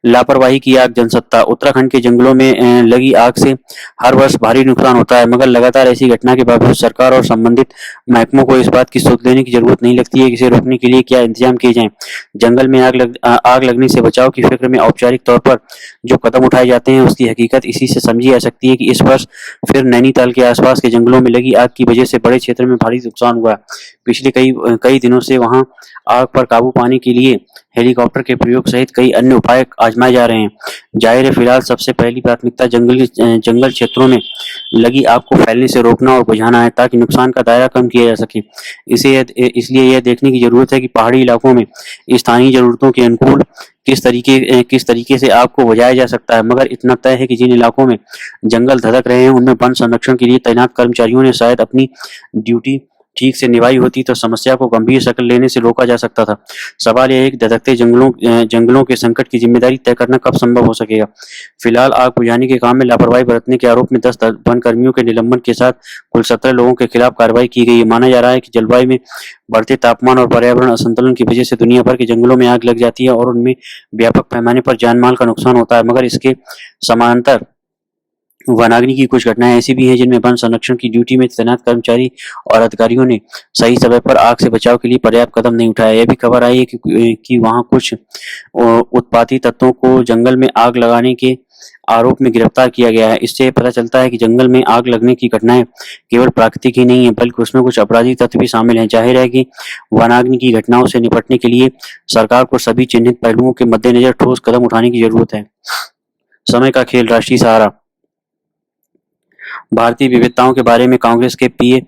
लापरवाही की आग जनसत्ता। उत्तराखंड के जंगलों में लगी आग से हर वर्ष भारी नुकसान होता है मगर लगातार ऐसी घटना के बावजूद सरकार और संबंधित महकमों को इस बात की सोच लेने की जरूरत नहीं लगती है कि इसे रोकने के लिए क्या इंतजाम किए जाएं। जंगल में आग लगने से बचाव की फिक्र में औपचारिक तौर पर जो कदम उठाए जाते हैं उसकी हकीकत इसी से समझी जा सकती है कि इस वर्ष फिर नैनीताल के आसपास के जंगलों में लगी आग की वजह से बड़े क्षेत्र में भारी नुकसान हुआ। पिछले कई दिनों से वहां आग पर काबू पाने के लिए हेलीकॉप्टर के प्रयोग सहित कई अन्य उपाय आजमाए जा रहे हैं। जाहिर है फिलहाल सबसे पहली प्राथमिकता जंगल क्षेत्रों में लगी आग को फैलने से रोकना और बुझाना है ताकि नुकसान का दायरा कम किया जा सके। इसलिए यह देखने की जरूरत है कि पहाड़ी इलाकों में स्थानीय जरूरतों के अनुकूल किस तरीके से आग को बुझाया जा सकता है। मगर इतना तय है कि जिन इलाकों में जंगल धधक रहे हैं उनमें वन संरक्षण के लिए तैनात कर्मचारियों ने शायद अपनी ड्यूटी ठीक से निभाई होती तो समस्या को गंभीर शक्ल लेने से रोका जा सकता था। सवाल यह है कि धधकते जंगलों के संकट की जिम्मेदारी तय करना कब संभव हो सकेगा। फिलहाल आग बुझाने के काम में लापरवाही बरतने के आरोप में 10 वन कर्मियों के निलंबन के साथ कुल 17 लोगों के खिलाफ कार्रवाई की गई है। माना जा रहा है कि जलवायु में बढ़ते तापमान और पर्यावरण असंतुलन की वजह से दुनिया भर के जंगलों में आग लग जाती है और उनमें व्यापक पैमाने पर जान माल का नुकसान होता है। मगर इसके समानांतर वनाग्नि की कुछ घटनाएं ऐसी भी हैं जिनमें वन संरक्षण की ड्यूटी में तैनात कर्मचारी और अधिकारियों ने सही समय पर आग से बचाव के लिए पर्याप्त कदम नहीं उठाया। यह भी खबर आई है कि वहां कुछ उत्पाती तत्वों को जंगल में आग लगाने के आरोप में गिरफ्तार किया गया है। इससे पता चलता है कि जंगल में आग लगने की घटनाएं केवल प्राकृतिक ही नहीं है, बल्कि उसमें कुछ आपराधिक तत्व भी शामिल हैं। जाहिर है कि वनाग्नि की घटनाओं से निपटने के लिए सरकार को सभी चिन्हित पहलुओं के मद्देनजर ठोस कदम उठाने की जरूरत है। समय का खेल, राष्ट्रीय सहारा। भारतीय विविधताओं के बारे में कांग्रेस के प्रिय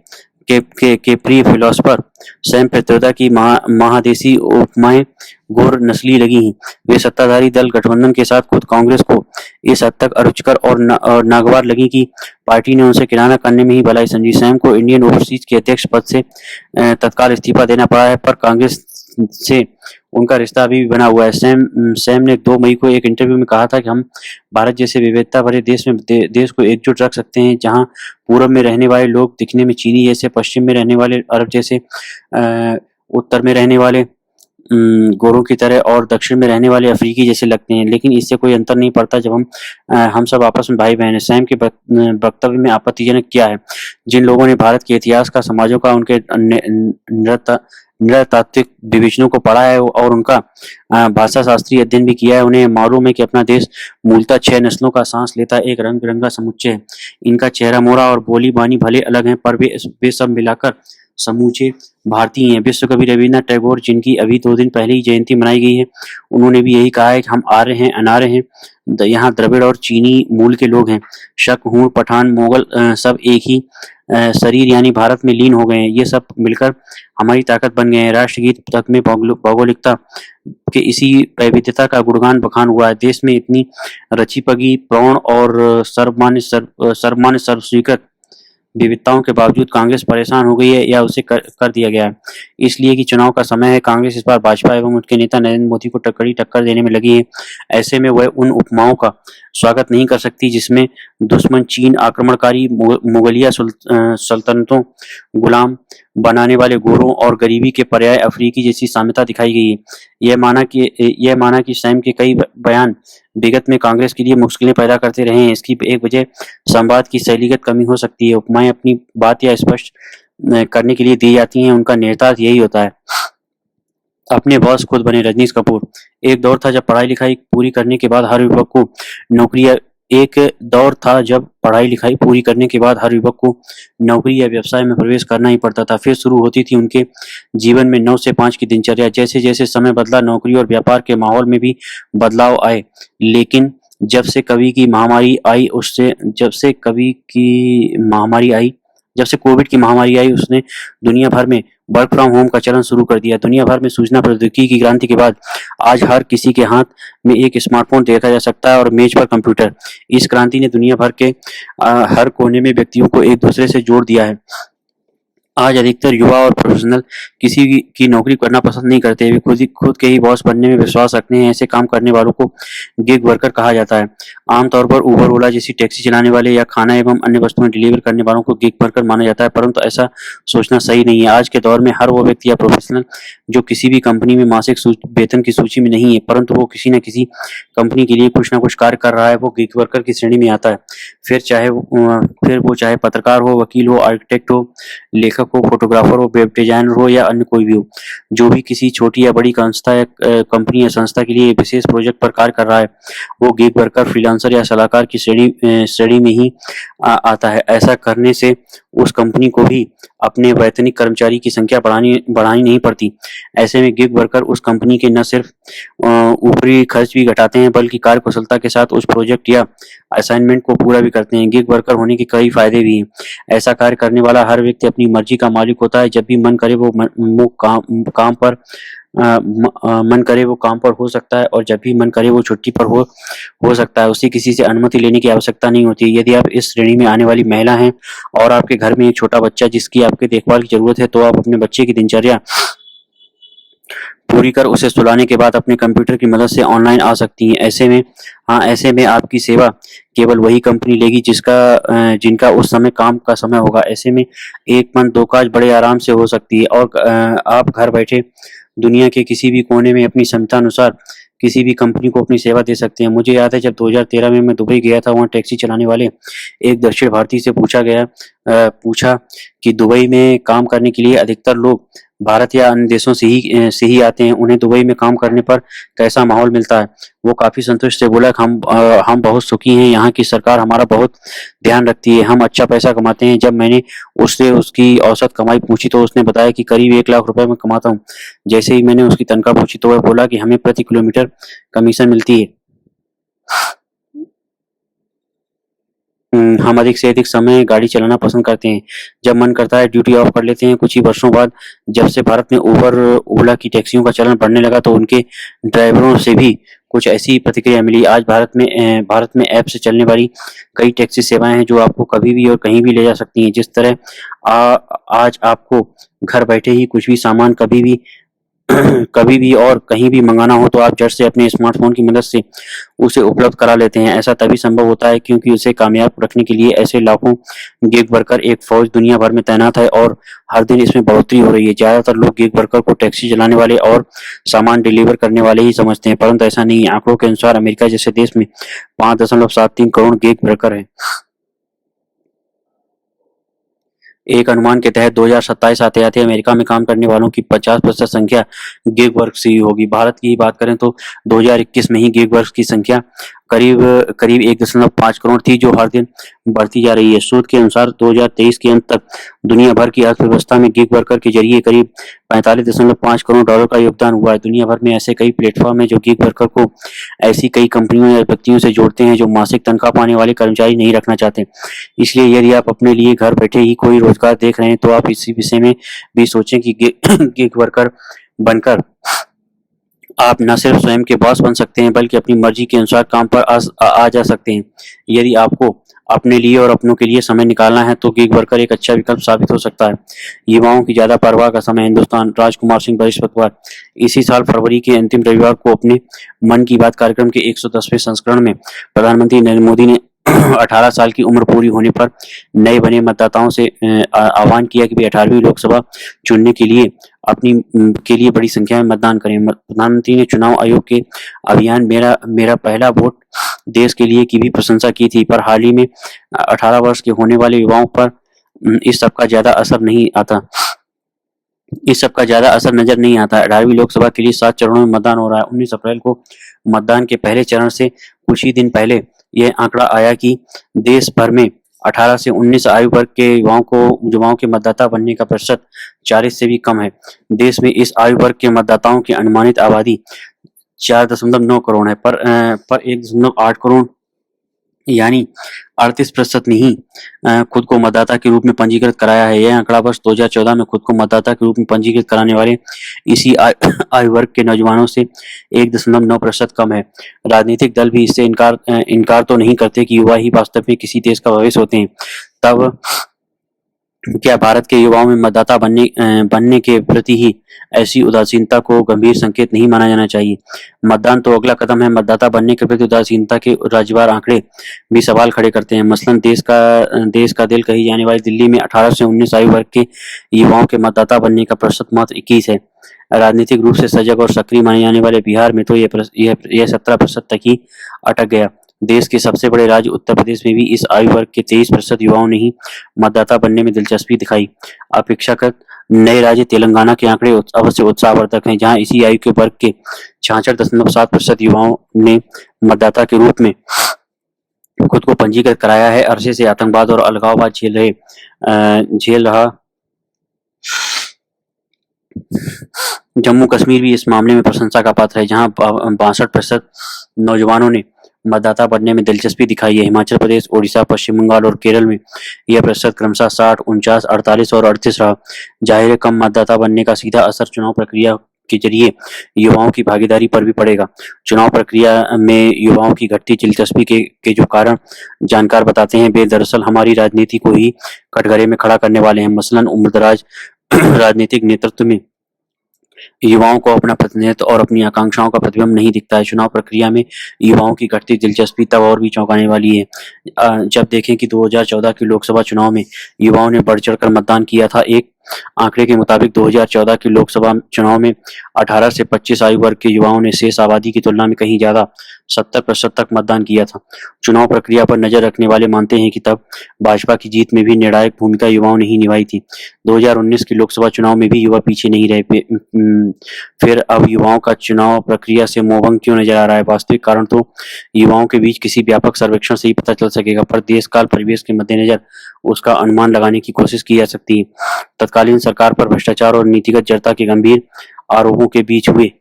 फिलोसफर सैम पित्रोदा की महादेशी उपमाएं गौर नस्ली लगी हैं। वे सत्ताधारी दल गठबंधन के साथ खुद कांग्रेस को इस हद तक अरुचिकर और नागवार लगी कि पार्टी ने उनसे किनारा करने में ही भलाई समझी। सैम को इंडियन ओवरसीज के अध्यक्ष पद से तत्काल इस्तीफा देना पड़ा है, पर कांग्रेस से उनका रिश्ता अभी भी बना हुआ है। सैम ने 2 मई को एक इंटरव्यू में कहा था कि हम भारत जैसे विविधता भरे देश में देश को एकजुट रख सकते हैं, जहां पूरब में रहने वाले लोग दिखने में चीनी जैसे, पश्चिम में रहने वाले अरब जैसे, उत्तर में रहने वाले गोरों की तरह और दक्षिण में रहने वाले अफ्रीकी जैसे लगते हैं, लेकिन इससे कोई अंतर नहीं पड़ता जब हम सब आपस में भाई बहन हैं। सैम के वक्तव्य में आपत्तिजनक क्या है? जिन लोगों ने भारत के इतिहास का, समाजों का, उनके नृतात्विक विवेचनों को पढ़ा है और उनका भाषा शास्त्रीय अध्ययन भी किया है, उन्हें मालूम है कि अपना देश मूलतः 6 नस्लों का सांस लेता एक रंग बिरंगा समुच्चय है। इनका चेहरा मोहरा और बोली बानी भले अलग हैं, पर वे सब मिलाकर समूचे भारतीय हैं। विश्व कवि रविन्द्रनाथ टैगोर, जिनकी अभी 2 दिन पहले ही जयंती मनाई गई है, उन्होंने भी यही कहा है कि हम आर्य हैं, अनार्य हैं, यहाँ द्रविड़ और चीनी मूल के लोग हैं। शक, हूण, पठान, मुगल सब एक ही शरीर यानी भारत में लीन हो गए हैं। ये सब मिलकर हमारी ताकत बन गए हैं। राष्ट्रगीत तक में भौगोलिकता के इसी वैविध्यता का गुणगान बखान हुआ है। देश में इतनी रची पगी, प्रौढ़ और सर्वमान्य सर्वस्वीकृत विविधताओं के बावजूद कांग्रेस परेशान हो गई है या उसे कर दिया गया है। इसलिए कि चुनाव का समय है। कांग्रेस इस बार भाजपा एवं उनके नेता नरेंद्र मोदी को कड़ी टक्कर देने में लगी है। ऐसे में वह उन उपमाओं का स्वागत नहीं कर सकती जिसमें दुश्मन चीन, आक्रमणकारी मुगलिया सल्तनतों, गुलाम बनाने वाले गोरों और गरीबी के पर्याय अफ्रीकी जैसी साम्यता दिखाई गई है। यह माना कि सैम के कई बयान विगत में कांग्रेस के लिए मुश्किलें पैदा करते रहे हैं। इसकी एक वजह संवाद की शैलीगत कमी हो सकती है। उपमाएं अपनी बात या स्पष्ट करने के लिए दी जाती हैं, उनका निहितार्थ यही होता है। अपने बॉस खुद बने, रजनीश कपूर। एक दौर था जब पढ़ाई लिखाई पूरी करने के बाद हर युवक को नौकरी या व्यवसाय में प्रवेश करना ही पड़ता था। फिर शुरू होती थी उनके जीवन में 9 से 5 की दिनचर्या। जैसे जैसे समय बदला, नौकरी और व्यापार के माहौल में भी बदलाव आए, लेकिन जब से कोविड की महामारी आई उसने दुनिया भर में वर्क फ्रॉम होम का चलन शुरू कर दिया। दुनिया भर में सूचना प्रौद्योगिकी की क्रांति के बाद आज हर किसी के हाथ में एक स्मार्टफोन देखा जा सकता है और मेज पर कंप्यूटर। इस क्रांति ने दुनिया भर के हर कोने में व्यक्तियों को एक दूसरे से जोड़ दिया है। आज अधिकतर युवा और प्रोफेशनल किसी की नौकरी करना पसंद नहीं करते। वे खुद के ही बॉस बनने में विश्वास रखते हैं। ऐसे काम करने वालों को गिग वर्कर कहा जाता है। आमतौर पर उबर, ओला जैसी टैक्सी चलाने वाले या खाना एवं अन्य वस्तुएं डिलीवर करने वालों को गिग वर्कर माना जाता है, परंतु ऐसा सोचना सही नहीं है। आज के दौर में हर वो व्यक्ति या प्रोफेशनल जो किसी भी कंपनी में मासिक वेतन की सूची में नहीं है, परंतु वो किसी न किसी कंपनी के लिए कुछ न कुछ कार्य कर रहा है, वो गिग वर्कर की श्रेणी में आता है। फिर वो चाहे पत्रकार हो, वकील हो, आर्किटेक्ट हो, लेखक हो, फोटोग्राफर हो, वेब डिजाइनर हो या अन्य कोई भी हो, जो भी किसी छोटी या बड़ी संस्था या कंपनी या संस्था के लिए विशेष प्रोजेक्ट पर कार्य कर रहा है, वो गिग वर्कर, फ्रीलांसर या सलाहकार की श्रेणी में ही आता है। ऐसा करने से उस कंपनी को भी अपने वैतनिक कर्मचारी की संख्या बढ़ानी नहीं पड़ती। ऐसे में गिग वर्कर उस कंपनी के न सिर्फ ऊपरी खर्च भी घटाते हैं, बल्कि कार्यकुशलता के साथ उस प्रोजेक्ट या असाइनमेंट को पूरा भी करते हैं। गिग वर्कर होने के कई फायदे भी हैं। ऐसा कार्य करने वाला हर व्यक्ति अपनी मर्जी का मालिक होता है। जब भी मन करे वो काम पर हो सकता है और जब भी मन करे वो छुट्टी पर हो सकता है। उसे किसी से अनुमति लेने की आवश्यकता नहीं होती। यदि आप इस श्रेणी में आने वाली महिला हैं और आपके घर में एक छोटा बच्चा जिसकी आपके देखभाल की जरूरत है, तो आप अपने बच्चे की दिनचर्या पूरी कर उसे सुलाने के बाद अपने कंप्यूटर की मदद से ऑनलाइन आ सकती हैं। ऐसे में आपकी सेवा केवल वही कंपनी लेगी जिनका उस समय काम का समय होगा। ऐसे में एक मन दो काज बड़े आराम से हो सकती है और आप घर बैठे दुनिया के किसी भी कोने में अपनी क्षमता अनुसार किसी भी कंपनी को अपनी सेवा दे सकते हैं। मुझे याद है जब 2013 में मैं दुबई गया था, वहाँ टैक्सी चलाने वाले एक दक्षिण भारतीय से पूछा कि दुबई में काम करने के लिए अधिकतर लोग भारत या अन्य देशों से ही आते हैं। उन्हें दुबई में काम करने पर कैसा माहौल मिलता है? वो काफ़ी संतुष्ट थे, बोला कि हम बहुत सुखी हैं, यहाँ की सरकार हमारा बहुत ध्यान रखती है, हम अच्छा पैसा कमाते हैं। जब मैंने उससे उसकी औसत कमाई पूछी तो उसने बताया कि करीब 1 लाख रुपए मैं कमाता हूँ। जैसे ही मैंने उसकी तनख्वाह पूछी तो वह बोला कि हमें प्रति किलोमीटर कमीशन मिलती है। हम अधिक से अधिक समय गाड़ी चलाना पसंद करते हैं। जब मन करता है ड्यूटी ऑफ कर लेते हैं। कुछ ही वर्षों बाद जब से भारत में उबर, ओला की टैक्सियों का चलन बढ़ने लगा तो उनके ड्राइवरों से भी कुछ ऐसी प्रतिक्रिया मिली। आज भारत में ऐप से चलने वाली कई टैक्सी सेवाएं हैं जो आपको कभी भी और कहीं भी ले जा सकती हैं। जिस तरह आज आपको घर बैठे ही कुछ भी सामान कभी भी कभी भी और कहीं भी मंगाना हो तो आप झट से अपने स्मार्टफ़ोन की मदद से उसे उपलब्ध करा लेते हैं। ऐसा तभी संभव होता है क्योंकि उसे कामयाब रखने के लिए ऐसे लाखों गिग वर्कर, एक फ़ौज दुनिया भर में तैनात है और हर दिन इसमें बढ़ोतरी हो रही है। ज़्यादातर लोग गिग वर्कर को टैक्सी चलाने वाले और सामान डिलीवर करने वाले ही समझते हैं, परंतु ऐसा नहीं है। आंकड़ों के अनुसार अमेरिका जैसे देश में 5.73 करोड़ गिग वर्कर हैं। एक अनुमान के तहत 2027 आते-आते अमेरिका में काम करने वालों की 50% संख्या गिग वर्क से ही होगी। भारत की ही बात करें तो 2021 में ही गिग वर्क की संख्या करीब करीब 1.5 करोड़ थी, जो हर दिन बढ़ती जा रही है। शोध के अनुसार 2023 के अंत तक दुनिया भर की अर्थव्यवस्था में गिग वर्कर के जरिए करीब 45.5 करोड़ डॉलर का योगदान हुआ है। दुनिया भर में ऐसे कई प्लेटफॉर्म हैं जो गिग वर्कर को ऐसी कई कंपनियों या व्यक्तियों से जोड़ते हैं जो मासिक तनख्वाह पाने वाले कर्मचारी नहीं रखना चाहते। इसलिए यदि आप अपने लिए घर बैठे ही कोई रोजगार देख रहे हैं तो आप इसी विषय में भी सोचें कि गिग वर्कर बनकर आप न सिर्फ स्वयं के बॉस बन सकते हैं बल्कि अपनी मर्जी के अनुसार काम पर आ जा सकते हैं। यदि आपको अपने लिए और अपनों के लिए समय निकालना है तो गिग वर्कर एक अच्छा विकल्प साबित हो सकता है। युवाओं की ज्यादा परवाह का समय। हिंदुस्तान। राजकुमार सिंह बृहस्पतिवार। इसी साल फरवरी के अंतिम रविवार को अपने मन की बात कार्यक्रम के 110वें संस्करण में प्रधानमंत्री नरेंद्र मोदी ने 18 साल की उम्र पूरी होने पर नए बने मतदाताओं से आह्वान किया कि वे 18वीं लोकसभा चुनने के लिए बड़ी संख्या में मतदान करें। प्रधानमंत्री ने चुनाव आयोग के अभियान मेरा मेरा पहला वोट देश के लिए की भी प्रशंसा की थी, पर हाल ही में 18 वर्ष के होने वाले युवाओं पर इस सब का ज्यादा असर नहीं आता इस सब का ज्यादा असर नजर नहीं आता। 18वीं लोकसभा के लिए 7 चरणों में मतदान हो रहा है। 19 अप्रैल को मतदान के पहले चरण से कुछ ही दिन पहले यह आंकड़ा आया कि देश भर में 18 से 19 आयु वर्ग के युवाओं के मतदाता बनने का प्रतिशत 40 से भी कम है। देश में इस आयु वर्ग के मतदाताओं की अनुमानित आबादी 4.9 करोड़ है, पर 1.8 करोड़ यानी 38% ने ही खुद को मतदाता के रूप में पंजीकृत कराया है। यह आंकड़ा वर्ष 2014 में खुद को मतदाता के रूप में पंजीकृत कराने वाले इसी आयु वर्ग के नौजवानों से 1.9% कम है। राजनीतिक दल भी इससे इनकार तो नहीं करते कि युवा ही वास्तव में किसी देश का भविष्य होते हैं। तब क्या भारत के युवाओं में मतदाता बनने के प्रति ही ऐसी उदासीनता को गंभीर संकेत नहीं माना जाना चाहिए? मतदान तो अगला कदम है। मतदाता बनने के प्रति उदासीनता के राज्यवार आंकड़े भी सवाल खड़े करते हैं। मसलन देश का दिल कही जाने वाली दिल्ली में 18 से 19 आयु वर्ग के युवाओं के मतदाता बनने का प्रतिशत मात्र 21 है। राजनीतिक रूप से सजग और सक्रिय माने जाने वाले बिहार में तो यह 17% तक ही अटक गया। देश के सबसे बड़े राज्य उत्तर प्रदेश में भी इस आयु वर्ग के 23% युवाओं ने ही मतदाता बनने में दिलचस्पी दिखाई। अपेक्षाकृत नए राज्य तेलंगाना के आंकड़े अवश्य उत्साहवर्धक हैं, जहां इसी आयु के वर्ग के 66.7% युवाओं ने मतदाता के रूप में खुद को पंजीकृत कराया है। अरसे से आतंकवाद और अलगाववाद झेल रहा जम्मू कश्मीर भी इस मामले में प्रशंसा का पात्र है, जहां 62% नौजवानों ने मतदाता बनने में दिलचस्पी दिखाई है। हिमाचल प्रदेश, ओडिशा, पश्चिम बंगाल और केरल में यह प्रतिशत क्रमशः 60, 49, 48 और 38 रहा। जाहिर है, कम मतदाता बनने का सीधा असर चुनाव प्रक्रिया के जरिए युवाओं की भागीदारी पर भी पड़ेगा। चुनाव प्रक्रिया में युवाओं की घटती दिलचस्पी के जो कारण जानकार बताते हैं, वे दरअसल हमारी राजनीति को ही कटघरे में खड़ा करने वाले हैं। मसलन उम्रदराज राजनीतिक नेतृत्व में युवाओं को अपना प्रतिनिधित्व और अपनी आकांक्षाओं का प्रतिबिंब नहीं दिखता है। चुनाव प्रक्रिया में युवाओं की घटती दिलचस्पी तब और भी चौंकाने वाली है जब देखें कि 2014 के लोकसभा चुनाव में युवाओं ने बढ़ चढ़कर मतदान किया था। एक आंकड़े के मुताबिक 2014 के लोकसभा चुनाव में 18 से 25 आयु वर्ग के युवाओं ने शेष आबादी की तुलना में कहीं ज्यादा 70% तक मतदान किया था। चुनाव प्रक्रिया पर नजर रखने वाले मानते हैं कि तब भाजपा की जीत में भी निर्णायक भूमिका युवाओं ने ही निभाई थी। 2019 के लोकसभा चुनाव में भी युवा पीछे नहीं रहे। फिर अब युवाओं का चुनाव प्रक्रिया से मोहभंग क्यों नजर आ रहा है? वास्तविक कारण तो युवाओं के बीच किसी व्यापक सर्वेक्षण से ही पता चल सकेगा, पर देश काल परिवेश के मद्देनजर उसका अनुमान लगाने की कोशिश की जा सकती है। तत्कालीन सरकार पर भ्रष्टाचार और नीतिगत जड़ता के गंभीर आरोपों के बीच हुए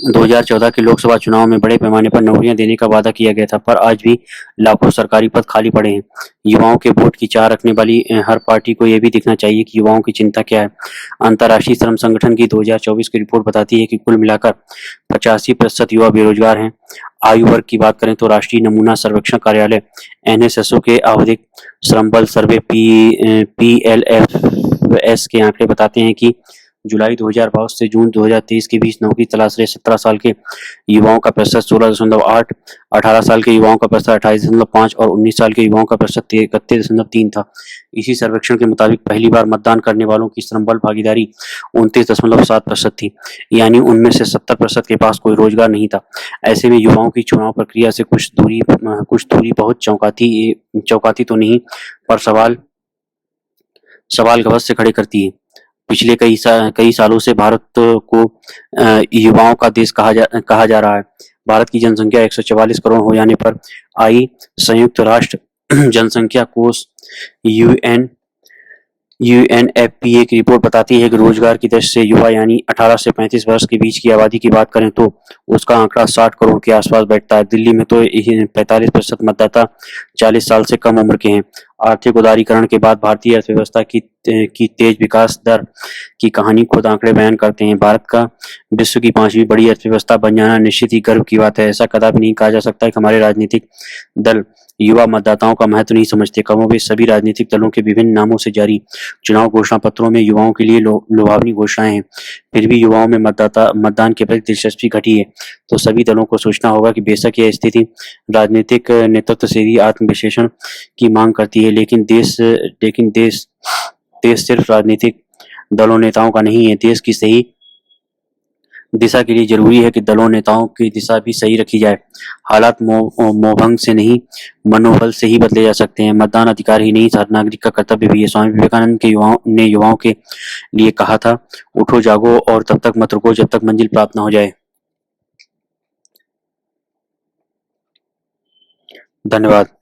2014 के लोकसभा चुनाव में बड़े पैमाने पर नौकरियां देने का वादा किया गया था, पर आज भी लाखों सरकारी पद खाली पड़े हैं। युवाओं के वोट की चाह रखने वाली हर पार्टी को यह भी दिखना चाहिए कि युवाओं की चिंता क्या है। अंतर्राष्ट्रीय श्रम संगठन की 2024 की रिपोर्ट बताती है कि कुल मिलाकर 85% युवा बेरोजगार हैं। आयु वर्ग की बात करें तो राष्ट्रीय नमूना सर्वेक्षण कार्यालय एनएसएसओ के आवधिक श्रम बल सर्वे पीएलएफएस के आंकड़े बताते हैं कि जुलाई 2022 से जून 2023 के बीच नौकरी तलाश रहे 17 साल के युवाओं का प्रतिशत 16.8, 18 साल के युवाओं का प्रतिशत 28.5 और 19 साल के युवाओं का प्रतिशत 31.3 था। इसी सर्वेक्षण के मुताबिक पहली बार मतदान करने वालों की श्रम बल भागीदारी 29.7% थी, यानी उनमें से 70% के पास कोई रोजगार नहीं था। ऐसे में युवाओं की चुनाव प्रक्रिया से कुछ दूरी बहुत चौंकाती तो नहीं, पर सवाल गलत से खड़े करती है। पिछले कई सालों से भारत को युवाओं का देश कहा जा रहा है। भारत की जनसंख्या 144 करोड़ हो जाने पर आई संयुक्त राष्ट्र जनसंख्या कोष यूएनएफपीए की रिपोर्ट बताती है कि रोजगार की दृष्टि से युवा यानी 18 से 35 वर्ष के बीच की आबादी की बात करें तो उसका आंकड़ा 60 करोड़ के आसपास बैठता है। दिल्ली में तो 45% मतदाता 40 साल से कम उम्र के हैं। आर्थिक उदारीकरण के बाद भारतीय अर्थव्यवस्था की तेज विकास दर की कहानी खुद आंकड़े बयान करते हैं। भारत का विश्व की 5वीं बड़ी अर्थव्यवस्था बन जाना निश्चित ही गर्व की बात है। ऐसा कदापि नहीं कहा जा सकता कि हमारे राजनीतिक दल युवा मतदाताओं का महत्व नहीं समझते। कमोबेश सभी राजनीतिक दलों के विभिन्न नामों से जारी चुनाव घोषणा पत्रों में युवाओं के लिए लुभावनी घोषणाएं हैं। फिर भी युवाओं में मतदान के प्रति दिलचस्पी घटी है, तो सभी दलों को सोचना होगा कि बेशक यह स्थिति राजनीतिक नेतृत्व से ही आत्मविश्लेषण की मांग करती है, लेकिन देश सिर्फ राजनीतिक दलों नेताओं का नहीं है। देश की सही दिशा के लिए जरूरी है कि दलों नेताओं की दिशा भी सही रखी जाए। हालात मोहभंग से नहीं, मनोबल से ही बदले जा सकते हैं। मतदान अधिकार ही नहीं, हर नागरिक का कर्तव्य भी है। स्वामी विवेकानंद ने युवाओं के लिए कहा था, उठो जागो और तब तक मत रुको जब तक मंजिल प्राप्त न हो जाए। धन्यवाद।